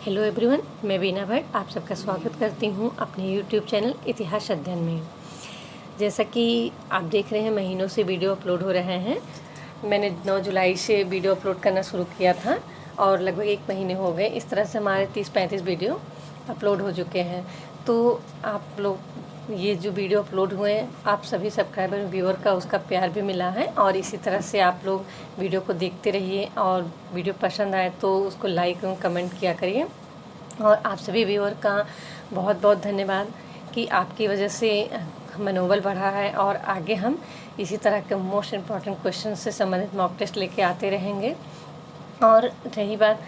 Hello everyone, मैं बीना भट्ट आप सबका स्वागत करती हूँ अपने यूट्यूब चैनल इतिहास अध्ययन में। जैसा कि आप देख रहे हैं, महीनों से वीडियो अपलोड हो रहे हैं। मैंने 9 जुलाई से वीडियो अपलोड करना शुरू किया था और लगभग 1 महीने हो गए। इस तरह से हमारे 30-35 वीडियो अपलोड हो चुके हैं। तो आप लोग ये जो वीडियो अपलोड हुए हैं, आप सभी सब्सक्राइबर व्यूअर का उसका प्यार भी मिला है और इसी तरह से आप लोग वीडियो को देखते रहिए और वीडियो पसंद आए तो उसको लाइक और कमेंट किया करिए। और आप सभी व्यूअर का बहुत बहुत धन्यवाद कि आपकी वजह से मनोबल बढ़ा है और आगे हम इसी तरह के मोस्ट इम्पॉर्टेंट क्वेश्चन से संबंधित मॉक टेस्ट लेके आते रहेंगे। और रही बात,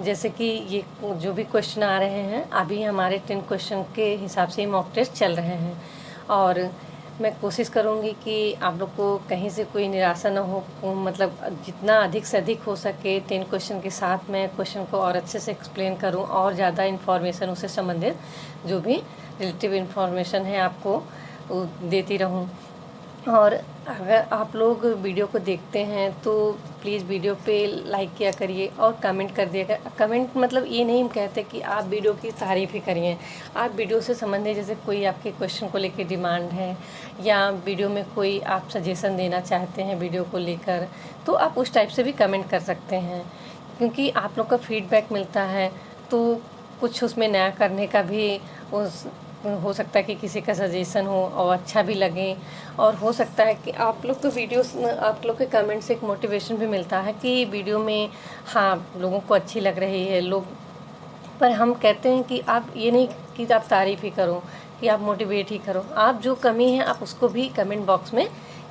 जैसे कि ये जो भी क्वेश्चन आ रहे हैं, अभी हमारे 10 क्वेश्चन के हिसाब से मॉक टेस्ट चल रहे हैं और मैं कोशिश करूँगी कि आप लोग को कहीं से कोई निराशा ना हो। मतलब जितना अधिक से अधिक हो सके 10 क्वेश्चन के साथ मैं क्वेश्चन को और अच्छे से एक्सप्लेन करूँ और ज़्यादा इन्फॉर्मेशन उससे संबंधित जो भी रिलेटिव इन्फॉर्मेशन है आपको देती रहूँ। और अगर आप लोग वीडियो को देखते हैं तो प्लीज़ वीडियो पे लाइक किया करिए और कमेंट कर दिया कर। कमेंट मतलब ये नहीं हम कहते कि आप वीडियो की तारीफ़ ही करिए। आप वीडियो से संबंधित जैसे कोई आपके क्वेश्चन को लेकर डिमांड है या वीडियो में कोई आप सजेशन देना चाहते हैं वीडियो को लेकर, तो आप उस टाइप से भी कमेंट कर सकते हैं, क्योंकि आप लोग का फीडबैक मिलता है तो कुछ उसमें नया करने का भी उस हो सकता है कि किसी का सजेशन हो और अच्छा भी लगे। और हो सकता है कि आप लोग तो वीडियोस आप लोग के कमेंट से एक मोटिवेशन भी मिलता है कि वीडियो में हाँ लोगों को अच्छी लग रही है लोग। पर हम कहते हैं कि आप ये नहीं कि आप तारीफ़ ही करो, कि आप मोटिवेट ही करो। आप जो कमी है आप उसको भी कमेंट बॉक्स में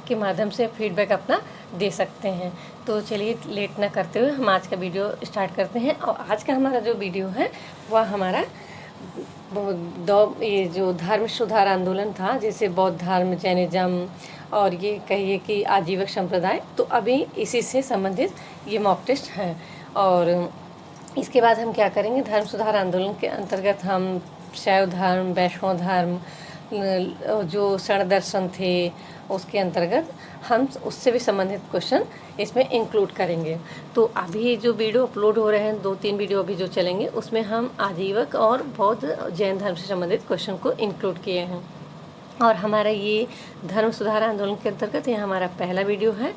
के माध्यम से फीडबैक अपना दे सकते हैं। तो चलिए लेट ना करते हुए हम आज का वीडियो स्टार्ट करते हैं। और आज का हमारा जो वीडियो है वह हमारा ये जो धर्म सुधार आंदोलन था, जैसे बौद्ध धर्म, जैनिज्म और ये कहिए कि आजीवक संप्रदाय, तो अभी इसी से संबंधित ये मॉक टेस्ट हैं। और इसके बाद हम क्या करेंगे, धर्म सुधार आंदोलन के अंतर्गत हम शैव धर्म, वैष्णव धर्म, जो शरण दर्शन थे उसके अंतर्गत हम उससे भी संबंधित क्वेश्चन इसमें इंक्लूड करेंगे। तो अभी जो वीडियो अपलोड हो रहे हैं, 2-3 वीडियो अभी जो चलेंगे, उसमें हम आजीवक और बौद्ध जैन धर्म से संबंधित क्वेश्चन को इंक्लूड किए हैं। और हमारा ये धर्म सुधार आंदोलन के अंतर्गत ये हमारा पहला वीडियो है।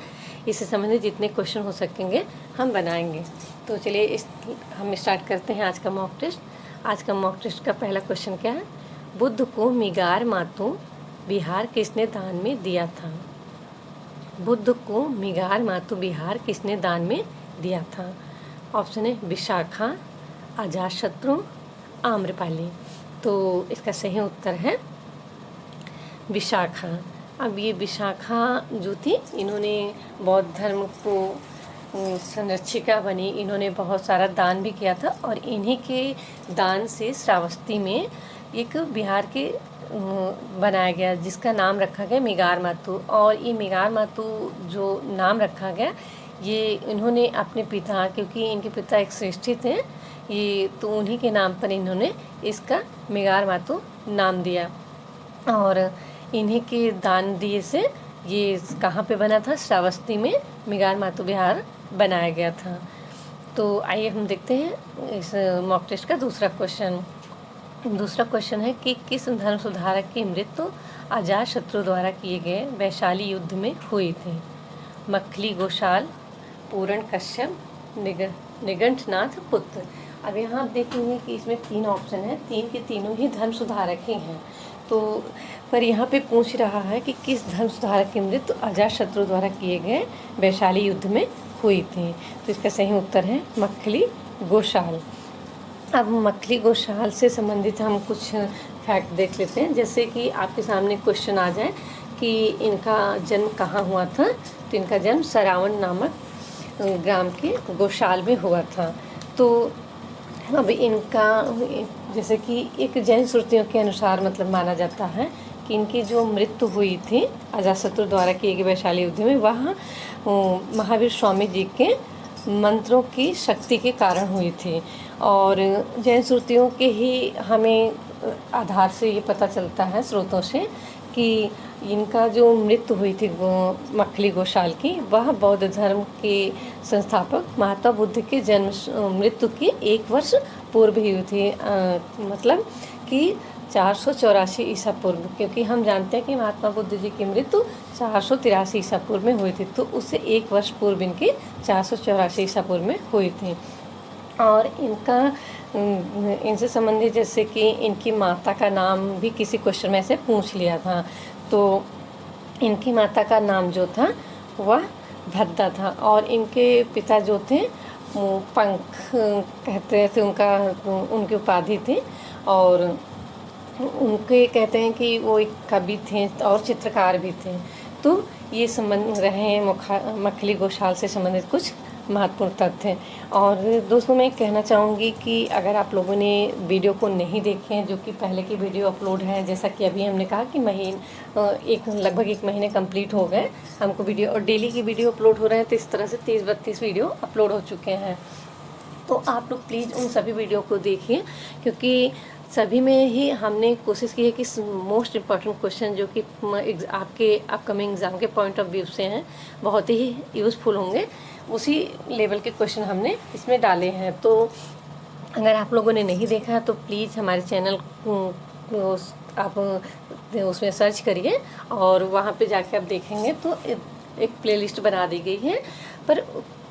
इससे संबंधित जितने क्वेश्चन हो सकेंगे हम बनाएंगे। तो चलिए हम स्टार्ट करते हैं आज का मॉक टेस्ट। आज का मॉक टेस्ट का पहला क्वेश्चन क्या है, बुद्ध को मिगार मातु बिहार किसने दान में दिया था? बुद्ध को मिगार मातु बिहार किसने दान में दिया था? ऑप्शन है विशाखा, अजातशत्रु, आम्रपाली। तो इसका सही उत्तर है विशाखा। अब ये विशाखा जो थी, इन्होंने बौद्ध धर्म को संरक्षिका बनी, इन्होंने बहुत सारा दान भी किया था और इन्हीं के दान से श्रावस्ती में एक बिहार के बनाया गया जिसका नाम रखा गया मिगार मातु। और ये मिगार मातु जो नाम रखा गया, ये इन्होंने अपने पिता, क्योंकि इनके पिता एक श्रेष्ठी थे ये, तो उन्हीं के नाम पर इन्होंने इसका मिगार मातु नाम दिया। और इन्हीं के दान दिए से ये कहाँ पे बना था, श्रावस्ती में मिगार मातु बिहार बनाया गया था। तो आइए हम देखते हैं इस मॉक टेस्ट का दूसरा क्वेश्चन। दूसरा क्वेश्चन है कि किस धर्म सुधारक की मृत्यु अजातशत्रु द्वारा किए गए वैशाली युद्ध में हुई थी? मखली गोशाल, पूरण कश्यप, निगंठनाथ पुत्र। अब यहाँ आप देखेंगे कि इसमें 3 ऑप्शन हैं, 3 के तीनों ही धर्म सुधारक ही हैं। तो पर यहाँ पे पूछ रहा है कि किस धर्म सुधारक की मृत्यु अजातशत्रु द्वारा किए गए वैशाली युद्ध में हुई थी? तो इसका सही उत्तर है मखली गोशाल। अब मखली गोशाल से संबंधित हम कुछ फैक्ट देख लेते हैं। जैसे कि आपके सामने क्वेश्चन आ जाए कि इनका जन्म कहाँ हुआ था, तो इनका जन्म सरावन नामक ग्राम के गोशाल में हुआ था। तो अब इनका जैसे कि एक जैन श्रुतियों के अनुसार मतलब माना जाता है कि इनकी जो मृत्यु हुई थी अजातशत्रु द्वारा किए गए वैशाली युद्ध में, वह महावीर स्वामी जी के मंत्रों की शक्ति के कारण हुई थी। और जैन श्रुतियों के ही हमें आधार से ये पता चलता है स्रोतों से कि इनका जो मृत्यु हुई थी वो मखली गोशाल की, वह बौद्ध धर्म के संस्थापक महात्मा बुद्ध के मृत्यु के 1 वर्ष पूर्व ही हुई थी। मतलब कि 484 ईसा पूर्व, क्योंकि हम जानते हैं कि महात्मा बुद्ध जी की मृत्यु 483 ईसा पूर्व में हुई थी, तो उससे 1 वर्ष पूर्व इनकी 484 ईसा पूर्व में हुई थी। और इनसे संबंधित जैसे कि इनकी माता का नाम भी किसी क्वेश्चन में से पूछ लिया था, तो इनकी माता का नाम जो था वह भद्दा था, और इनके पिता जो थे वो पंख कहते थे, उनकी उपाधि थी। और उनके कहते हैं कि वो एक कवि थे और चित्रकार भी थे। तो ये संबंध रहे हैं मखली गोशाल से संबंधित कुछ महत्वपूर्ण तथ्य। और दोस्तों मैं कहना चाहूँगी कि अगर आप लोगों ने वीडियो को नहीं देखे हैं, जो कि पहले की वीडियो अपलोड है, जैसा कि अभी हमने कहा कि लगभग 1 महीने कंप्लीट हो गए हमको वीडियो, और डेली की वीडियो अपलोड हो रहे हैं, तो इस तरह से 30-32 वीडियो अपलोड हो चुके हैं। तो आप लोग प्लीज़ उन सभी वीडियो को देखिए, क्योंकि सभी में ही हमने कोशिश की है कि मोस्ट इम्पॉर्टेंट क्वेश्चन जो कि आपके अपकमिंग एग्ज़ाम के पॉइंट ऑफ व्यू से हैं, बहुत ही यूज़फुल होंगे, उसी लेवल के क्वेश्चन हमने इसमें डाले हैं। तो अगर आप लोगों ने नहीं देखा है तो प्लीज़ हमारे चैनल आप उसमें सर्च करिए, और वहाँ पे जाके आप देखेंगे तो एक प्लेलिस्ट बना दी गई है। पर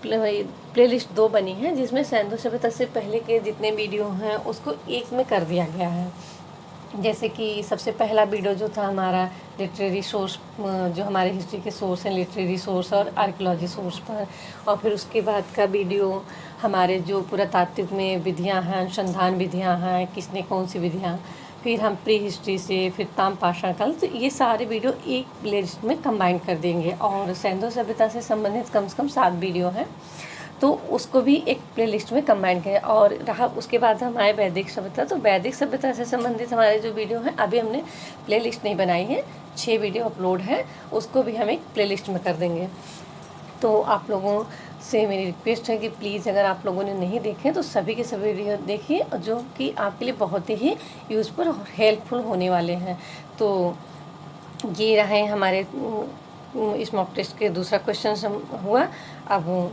प्लेलिस्ट 2 बनी है, जिसमें सैंधव सभ्यता से पहले के जितने वीडियो हैं उसको एक में कर दिया गया है। जैसे कि सबसे पहला वीडियो जो था हमारा लिटरेरी सोर्स, जो हमारे हिस्ट्री के सोर्स हैं, लिटरेरी सोर्स और आर्कियोलॉजी सोर्स पर, और फिर उसके बाद का वीडियो हमारे जो पुरातात्विक में विधियां हैं, अनुसंधान विधियां हैं, किसने कौन सी विधियां, फिर हम प्री हिस्ट्री से, फिर ताम्रपाषाण काल, तो ये सारे वीडियो एक प्लेलिस्ट में कंबाइन कर देंगे। और सैंधव सभ्यता से संबंधित कम से कम 7 वीडियो हैं, तो उसको भी एक प्लेलिस्ट में कंबाइन करें। और रहा उसके बाद हमारे वैदिक सभ्यता, तो वैदिक सभ्यता से संबंधित हमारे जो वीडियो हैं, अभी हमने प्लेलिस्ट नहीं बनाई है, 6 वीडियो अपलोड है, उसको भी हम एक प्लेलिस्ट में कर देंगे। तो आप लोगों से मेरी रिक्वेस्ट है कि प्लीज़ अगर आप लोगों ने नहीं देखे तो सभी के सभी वीडियो देखिए, जो कि आपके लिए बहुत ही यूज़फुल और हेल्पफुल होने वाले हैं। तो ये रहे हमारे इस मॉक टेस्ट के दूसरा क्वेश्चन हुआ। अब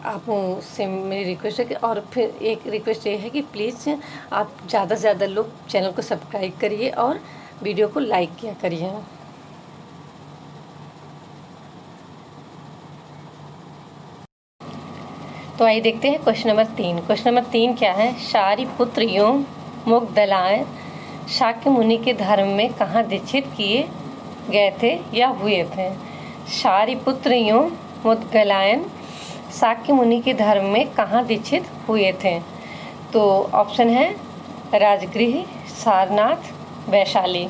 आप से मेरी रिक्वेस्ट है कि, और फिर एक रिक्वेस्ट ये है कि प्लीज़ आप ज़्यादा से ज़्यादा लोग चैनल को सब्सक्राइब करिए और वीडियो को लाइक किया करिए। तो आइए देखते हैं क्वेश्चन नंबर 3। क्वेश्चन नंबर 3 क्या है? शारिपुत्र एवं मोग्दलायन शाक्य मुनि के धर्म में कहाँ दीक्षित किए गए थे या हुए थे? शारिपुत्र एवं मोग्दलायन शाक्य मुनि के धर्म में कहाँ दीक्षित हुए थे? तो ऑप्शन है राजगृह, सारनाथ, वैशाली।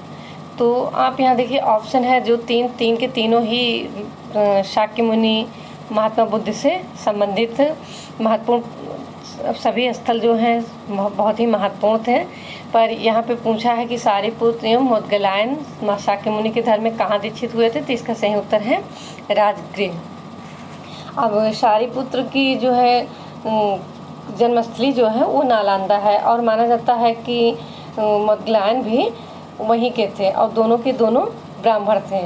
तो आप यहाँ देखिए ऑप्शन है जो तीन के तीनों ही शाक्य मुनि महात्मा बुद्ध से संबंधित महत्वपूर्ण सभी स्थल जो हैं बहुत ही महत्वपूर्ण थे। पर यहाँ पे पूछा है कि शारिपुत्र एवं मोग्दलायन शाक्य मुनि के धर्म में कहाँ दीक्षित हुए थे, तो इसका सही उत्तर है राजगृह। अब शारिपुत्र की जो है जन्मस्थली जो है वो नालंदा है, और माना जाता है कि मोग्दलायन भी वहीं के थे, और दोनों के दोनों ब्राह्मण थे।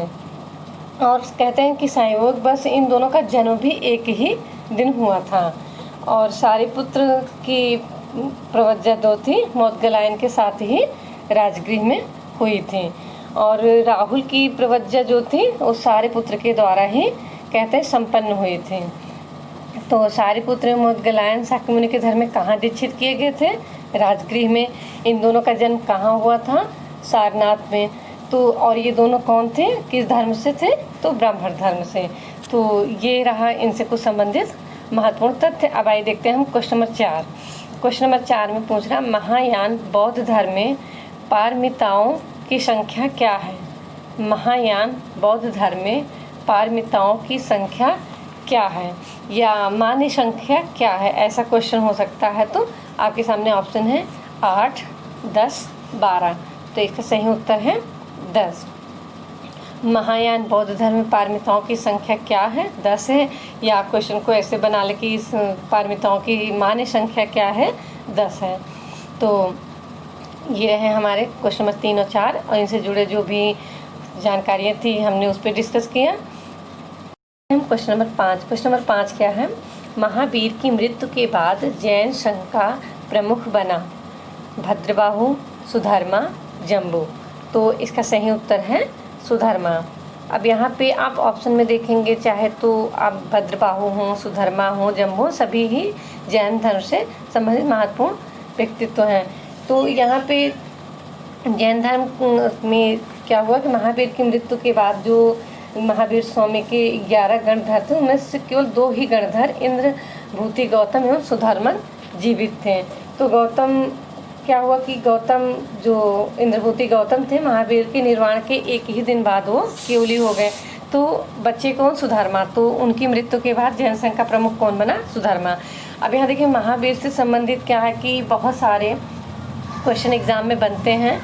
और कहते हैं कि संयोग बस इन दोनों का जन्म भी एक ही दिन हुआ था। और शारिपुत्र की प्रवज्जा जो थी मोग्दलायन के साथ ही राजगृह में हुई थी, और राहुल की प्रवज्जा जो थी वो शारिपुत्र के द्वारा ही कहते हैं संपन्न हुई थी। तो शारिपुत्र मोग्दलायन शाक्य मुनि के धर्म में कहाँ दीक्षित किए गए थे? राजगृह में। इन दोनों का जन्म कहाँ हुआ था? सारनाथ में। तो और ये दोनों कौन थे, किस धर्म से थे? तो ब्राह्मण धर्म से। तो ये रहा इनसे कुछ संबंधित महत्वपूर्ण तथ्य। अब आइए देखते हैं हम क्वेश्चन नंबर 4। क्वेश्चन नंबर 4 में पूछ रहा महायान बौद्ध धर्म में पारमिताओं की संख्या क्या है? महायान बौद्ध धर्म में पारमिताओं की संख्या क्या है, या मान्य संख्या क्या है, ऐसा क्वेश्चन हो सकता है। तो आपके सामने ऑप्शन है 8, 10, 12। तो इसका सही उत्तर है 10। महायान बौद्ध धर्म में पारमिताओं की संख्या क्या है? 10 है। या आप क्वेश्चन को ऐसे बना ले कि इस पारमिताओं की मान्य संख्या क्या है? 10 है। तो ये रहे हमारे क्वेश्चन नंबर 3 और 4, और इनसे जुड़े जो भी जानकारियाँ थी हमने उस पर डिस्कस किया। हम क्वेश्चन नंबर 5। क्वेश्चन नंबर 5 क्या है? महावीर की मृत्यु के बाद जैन संघ का प्रमुख बना भद्रबाहु, सुधर्मा, जम्बू। तो इसका सही उत्तर है सुधर्मा। अब यहाँ पे आप ऑप्शन में देखेंगे, चाहे तो आप भद्रबाहु हों, सुधर्मा हों, जम्बू, सभी ही जैन धर्म से संबंधित महत्वपूर्ण व्यक्तित्व हैं। तो यहाँ पे जैन धर्म में क्या हुआ कि महावीर की मृत्यु के बाद जो महावीर स्वामी के 11 गणधर थे, उनमें से केवल 2 ही गणधर इंद्रभूति गौतम एवं सुधर्मन जीवित थे। तो गौतम क्या हुआ कि गौतम जो इंद्रभूति गौतम थे, महावीर के निर्वाण के एक ही दिन बाद वो केवली हो गए। तो बच्चे कौन? सुधर्मा। तो उनकी मृत्यु के बाद जैन संघ का प्रमुख कौन बना? सुधर्मा। अब यहाँ देखिए महावीर से संबंधित क्या है कि बहुत सारे क्वेश्चन एग्जाम में बनते हैं,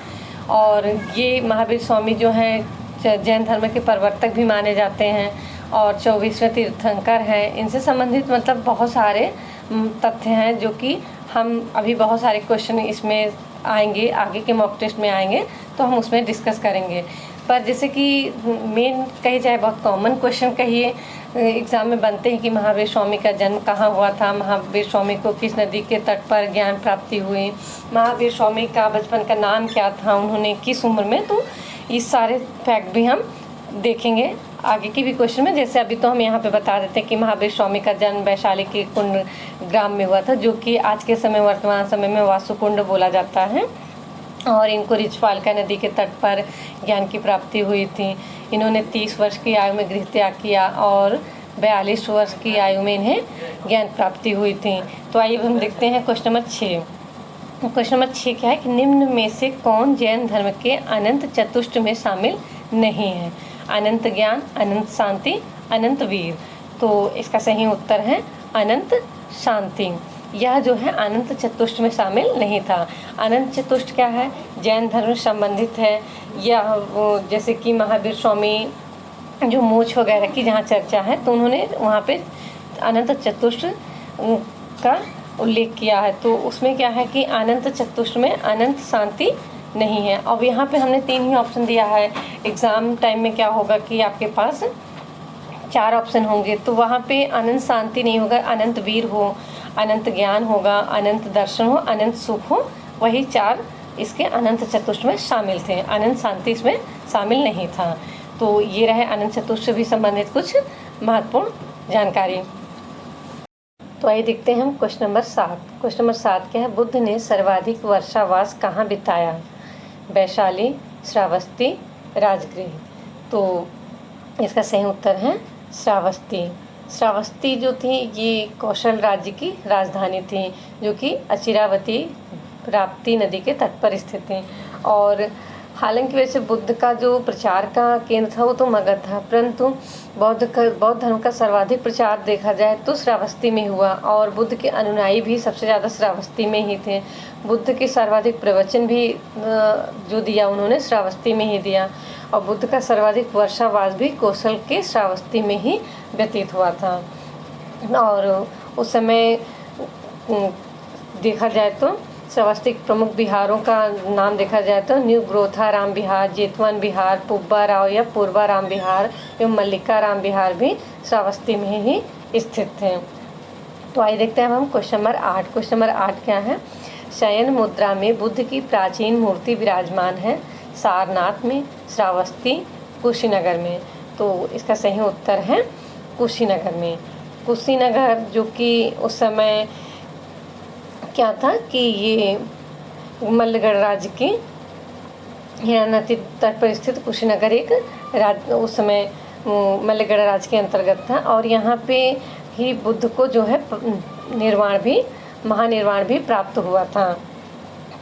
और ये महावीर स्वामी जो हैं जैन धर्म के प्रवर्तक भी माने जाते हैं और 24वें तीर्थंकर हैं। इनसे संबंधित मतलब बहुत सारे तथ्य हैं जो कि हम अभी बहुत सारे क्वेश्चन इसमें आएंगे, आगे के मॉक टेस्ट में आएंगे तो हम उसमें डिस्कस करेंगे। पर जैसे कि मेन कही जाए, बहुत कॉमन क्वेश्चन कहिए एग्ज़ाम में बनते हैं कि महावीर स्वामी का जन्म कहाँ हुआ था, महावीर स्वामी को किस नदी के तट पर ज्ञान प्राप्ति हुई, महावीर स्वामी का बचपन का नाम क्या था, उन्होंने किस उम्र में। तो ये सारे फैक्ट भी हम देखेंगे आगे के भी क्वेश्चन में। जैसे अभी तो हम यहाँ पे बता देते हैं कि महावीर स्वामी का जन्म वैशाली के कुंड ग्राम में हुआ था, जो कि आज के समय वर्तमान समय में वासुकुंड बोला जाता है। और इनको रिछपालका नदी के तट पर ज्ञान की प्राप्ति हुई थी। इन्होंने 30 वर्ष की आयु में गृह त्याग किया और 42 वर्ष की आयु में इन्हें ज्ञान प्राप्ति हुई थी। तो आइए हम देखते हैं क्वेश्चन नंबर 6। क्वेश्चन नंबर 6 क्या है कि निम्न में से कौन जैन धर्म के अनंत चतुष्ट में शामिल नहीं है? अनंत ज्ञान, अनंत शांति, अनंत वीर। तो इसका सही उत्तर है अनंत शांति। यह जो है अनंत चतुष्ट में शामिल नहीं था। अनंत चतुष्ट क्या है? जैन धर्म से संबंधित है। यह जैसे कि महावीर स्वामी जो मोक्ष वगैरह की जहाँ चर्चा है, तो उन्होंने वहाँ पे अनंत चतुष्ट का उल्लेख किया है। तो उसमें क्या है कि अनंत चतुष्ट में अनंत शांति नहीं है। अब यहाँ पे हमने 3 ही ऑप्शन दिया है। एग्ज़ाम टाइम में क्या होगा कि आपके पास 4 ऑप्शन होंगे, तो वहाँ पे अनंत शांति नहीं होगा, अनंत वीर हो, अनंत ज्ञान होगा, अनंत दर्शन हो, अनंत सुख हो। वही 4 इसके अनंत चतुष्ट में शामिल थे। अनंत शांति इसमें शामिल नहीं था। तो ये रहे अनंत चतुष्ट से भी संबंधित कुछ महत्वपूर्ण जानकारी। तो आइए देखते हैं हम क्वेश्चन नंबर 7। क्वेश्चन नंबर 7 क्या है? बुद्ध ने सर्वाधिक वर्षावास कहाँ बिताया? वैशाली, श्रावस्ती, राजगृह। तो इसका सही उत्तर है श्रावस्ती। श्रावस्ती जो थी ये कौशल राज्य की राजधानी थी, जो कि अचिरावती राप्ती नदी के तट पर स्थित थी। और हालांकि वैसे बुद्ध का जो प्रचार का केंद्र था वो तो मगध था, परंतु बौद्ध धर्म का सर्वाधिक प्रचार देखा जाए तो श्रावस्ती में हुआ, और बुद्ध के अनुयायी भी सबसे ज़्यादा श्रावस्ती में ही थे। बुद्ध के सर्वाधिक प्रवचन भी जो दिया उन्होंने श्रावस्ती में ही दिया, और बुद्ध का सर्वाधिक वर्षावास भी कौशल के श्रावस्ती में ही व्यतीत हुआ था। और उस समय देखा जाए तो श्रावस्ती के प्रमुख विहारों का नाम देखा जाए तो न्यू ग्रोथा राम विहार, जेतवन विहार, पुब्बा राव या पूर्वा राम विहार एवं मल्लिका राम विहार भी श्रावस्ती में ही स्थित थे। तो आइए देखते हैं हम क्वेश्चन नंबर 8। क्वेश्चन नंबर 8 क्या है? शयन मुद्रा में बुद्ध की प्राचीन मूर्ति विराजमान है सारनाथ में, श्रावस्ती, कुशीनगर में। तो इसका सही उत्तर है कुशीनगर में। कुशीनगर जो कि उस समय क्या था कि ये मल्लगढ़ राज्य की हिरण्य नदी तट पर स्थित कुशीनगर एक उस समय मल्लगढ़ राज्य के अंतर्गत था, और यहाँ पे ही बुद्ध को जो है महानिर्वाण भी प्राप्त हुआ था।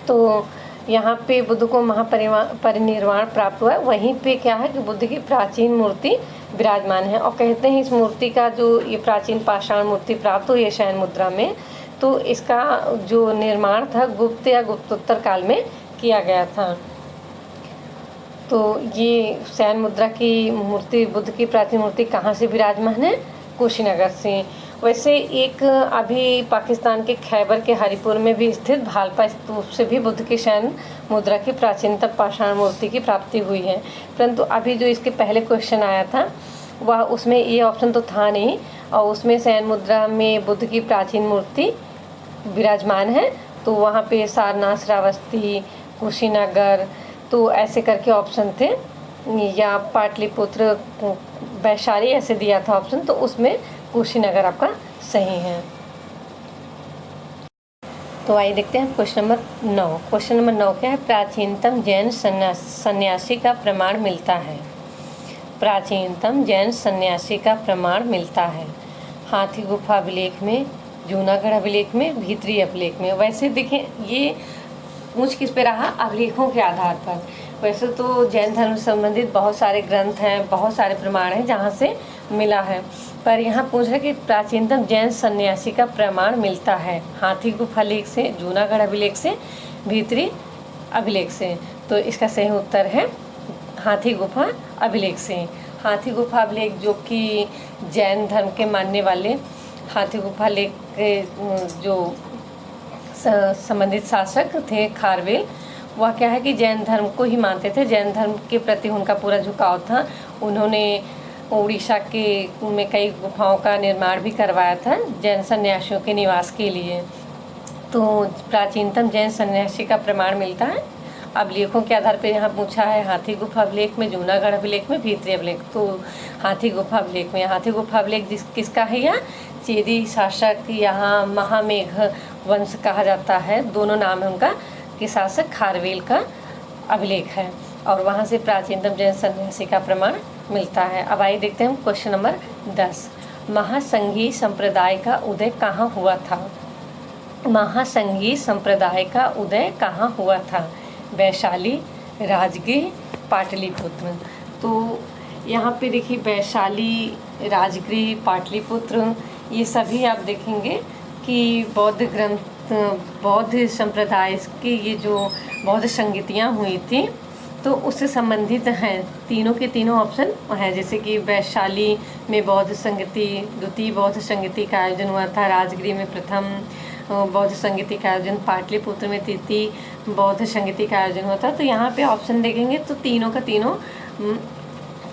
तो यहाँ पे बुद्ध को महापरिनिर्वाण प्राप्त हुआ। वहीं पे क्या है कि बुद्ध की प्राचीन मूर्ति विराजमान है, और कहते हैं इस मूर्ति का जो ये प्राचीन पाषाण मूर्ति प्राप्त हुई है शयन मुद्रा में, तो इसका जो निर्माण था गुप्त या गुप्तोत्तर काल में किया गया था। तो ये शयन मुद्रा की मूर्ति, बुद्ध की प्राचीन मूर्ति कहाँ से विराजमान है? कुशीनगर से। वैसे एक अभी पाकिस्तान के खैबर के हरिपुर में भी स्थित भालपा स्तूप से भी बुद्ध की शयन मुद्रा की प्राचीनतम पाषाण मूर्ति की प्राप्ति हुई है। परंतु अभी जो इसके पहले क्वेश्चन आया था वह उसमें ये ऑप्शन तो था नहीं, और उसमें शयन मुद्रा में बुद्ध की प्राचीन मूर्ति विराजमान है। तो वहाँ पे सारनाथ, श्रावस्ती, कुशीनगर, तो ऐसे करके ऑप्शन थे, या पाटलिपुत्र, वैशाली ऐसे दिया था ऑप्शन, तो उसमें कुशीनगर आपका सही है। तो आइए देखते हैं क्वेश्चन नंबर 9। क्वेश्चन नंबर 9 क्या है? प्राचीनतम जैन सन्यासी का प्रमाण मिलता है। प्राचीनतम जैन सन्यासी का प्रमाण मिलता है हाथी गुफा अभिलेख में, जूनागढ़ अभिलेख में, भीतरी अभिलेख में। वैसे देखें ये पूछ किस पे रहा? अभिलेखों के आधार पर। वैसे तो जैन धर्म से संबंधित बहुत सारे ग्रंथ हैं, बहुत सारे प्रमाण हैं जहाँ से मिला है, पर यहाँ पूछ रहे कि प्राचीनतम जैन सन्यासी का प्रमाण मिलता है हाथी गुफा लेख से, जूनागढ़ अभिलेख से, भीतरी अभिलेख से। तो इसका सही उत्तर है हाथी गुफा अभिलेख से। हाथी गुफा अभिलेख जो कि जैन धर्म के मानने वाले हाथी गुफा लेख के जो संबंधित शासक थे खारवेल, वह क्या है कि जैन धर्म को ही मानते थे, जैन धर्म के प्रति उनका पूरा झुकाव था। उन्होंने उड़ीसा के में कई गुफाओं का निर्माण भी करवाया था जैन सन्यासियों के निवास के लिए। तो प्राचीनतम जैन सन्यासी का प्रमाण मिलता है अभिलेखों के आधार पर। यहाँ पूछा है हाथी गुफा अभिलेख में, जूनागढ़ अभिलेख में, भीतरी अभिलेख। तो हाथी गुफा अभिलेख में, हाथी गुफा अभिलेख किसका है? यह चेदी शासक, यहाँ महामेघ वंश कहा जाता है, दोनों नाम है उनका, कि शासक खारवेल का अभिलेख है, और वहाँ से प्राचीनतम जैन सन्यासी का प्रमाण मिलता है। अब आइए देखते हैं क्वेश्चन नंबर 10। महासंघी संप्रदाय का उदय कहाँ हुआ था? महासंघी संप्रदाय का उदय कहाँ हुआ था? वैशाली, राजगीर, पाटलिपुत्र। तो यहाँ पे देखिए वैशाली, राजगीर, पाटलिपुत्र, ये सभी आप देखेंगे कि बौद्ध ग्रंथ, बौद्ध संप्रदाय की ये जो बौद्ध संगीतियाँ हुई थी तो उससे संबंधित हैं। तीनों के तीनों ऑप्शन हैं, जैसे कि वैशाली में बौद्ध संगीति, द्वितीय बौद्ध संगीति का आयोजन हुआ था, राजगीर में प्रथम बौद्ध संगीति का आयोजन, पाटलिपुत्र में तृतीय बौद्ध संगीति का आयोजन हुआ था। तो यहाँ पे ऑप्शन देखेंगे तो तीनों का तीनों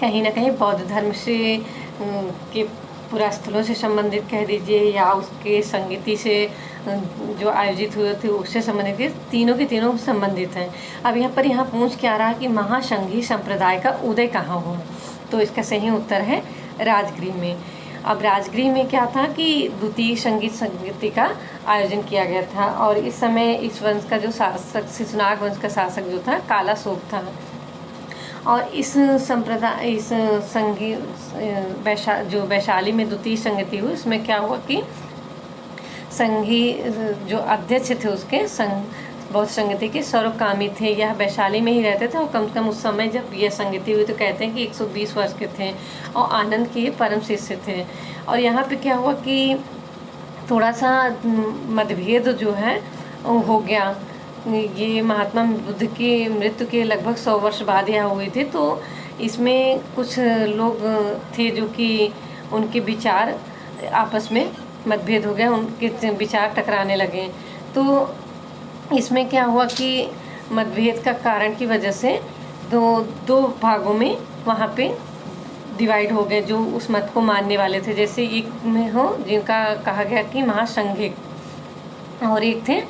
कहीं ना कहीं बौद्ध धर्म से के पुरास्थलों से संबंधित कह दीजिए, या उसके संगीति से जो आयोजित हुए थे उससे संबंधित, तीनों के तीनों संबंधित हैं। अब यहाँ पूछ क्या रहा कि महासंघी संप्रदाय का उदय कहाँ हुआ? तो इसका सही उत्तर है राजगीर में। अब राजगीर में क्या था कि द्वितीय संगीत संगीति का आयोजन किया गया था, और इस समय इस वंश का जो शासक, शिशुनाग वंश का शासक जो था कालाशोक था। और इस संप्रदाय, इस संगीत जो वैशाली में द्वितीय संगीति हुई, उसमें क्या हुआ कि संघी जो अध्यक्ष थे उसके बौद्ध संगीति के सर्वकामी थे, यह वैशाली में ही रहते थे, और कम से कम उस समय जब यह संगीति हुई तो कहते हैं कि 120 वर्ष के थे, और आनंद के परम शिष्य थे। और यहाँ पे क्या हुआ कि थोड़ा सा मतभेद जो है हो गया। ये महात्मा बुद्ध की मृत्यु के लगभग 100 वर्ष बाद यह हुई थी, तो इसमें कुछ लोग थे जो कि उनके विचार आपस में मतभेद हो गया, उनके विचार टकराने लगे। तो इसमें क्या हुआ कि मतभेद का कारण की वजह से दो भागों में वहाँ पे डिवाइड हो गए जो उस मत को मानने वाले थे। जैसे एक में हो जिनका कहा गया कि महासंघिक, और एक थे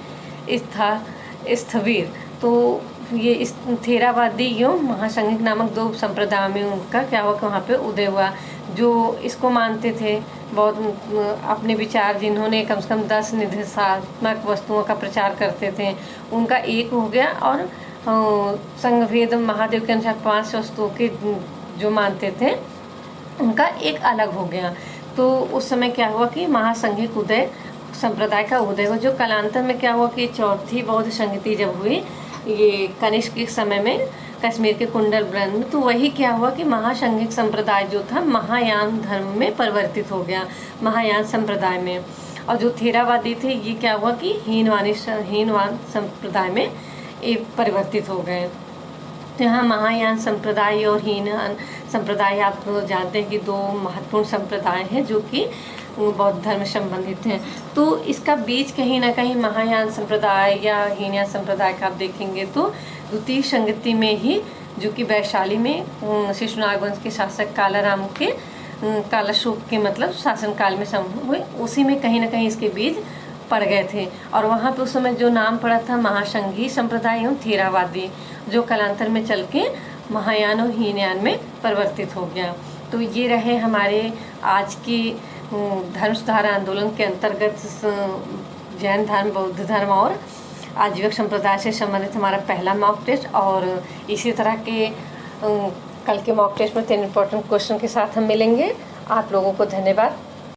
स्थविर। तो ये इस थेरावादी यो महासंघिक नामक दो संप्रदाय में उनका क्या हुआ कि वहाँ पे उदय हुआ। जो इसको मानते थे बहुत अपने विचार, जिन्होंने कम से कम 10 निर्देशात्मक वस्तुओं का प्रचार करते थे, उनका एक हो गया। और संघभेद महादेव के अनुसार 5 वस्तुओं के जो मानते थे उनका एक अलग हो गया। तो उस समय क्या हुआ कि महासंघिक उदय संप्रदाय का उदय हुआ, जो कालांतर में क्या हुआ कि चौथी बौद्ध संगीति जब हुई ये कनिष्क के समय में कश्मीर के कुंडल ब्रह्म में, तो वही क्या हुआ कि महासंघिक संप्रदाय जो था महायान धर्म में परिवर्तित हो गया, महायान संप्रदाय में। और जो थेरावादी थे ये क्या हुआ कि हीनवान संप्रदाय में ये परिवर्तित हो गए। तो यहाँ महायान संप्रदाय और हीनवान संप्रदाय आप जानते हैं कि दो महत्वपूर्ण संप्रदाय हैं जो कि बौद्ध धर्म से संबंधित हैं। तो इसका बीज कहीं ना कहीं महायान संप्रदाय या हीनयान संप्रदाय का आप देखेंगे तो द्वितीय संगति में ही, जो कि वैशाली में शिशुनाग वंश के शासक कालाराम के कालाशोक के मतलब शासनकाल में संभव हुए, उसी में कहीं ना कहीं इसके बीज पड़ गए थे। और वहाँ पे उस समय जो नाम पड़ा था महासंघी संप्रदाय एवं थेरावादी, जो कालांतर में चल के महायान और हीनयान में परिवर्तित हो गया। तो ये रहे हमारे आज की धर्म सुधार आंदोलन के अंतर्गत जैन धर्म, बौद्ध धर्म और आजीवक संप्रदाय से संबंधित हमारा पहला मॉक टेस्ट। और इसी तरह के कल के मॉक टेस्ट में 3 इम्पोर्टेंट क्वेश्चन के साथ हम मिलेंगे। आप लोगों को धन्यवाद।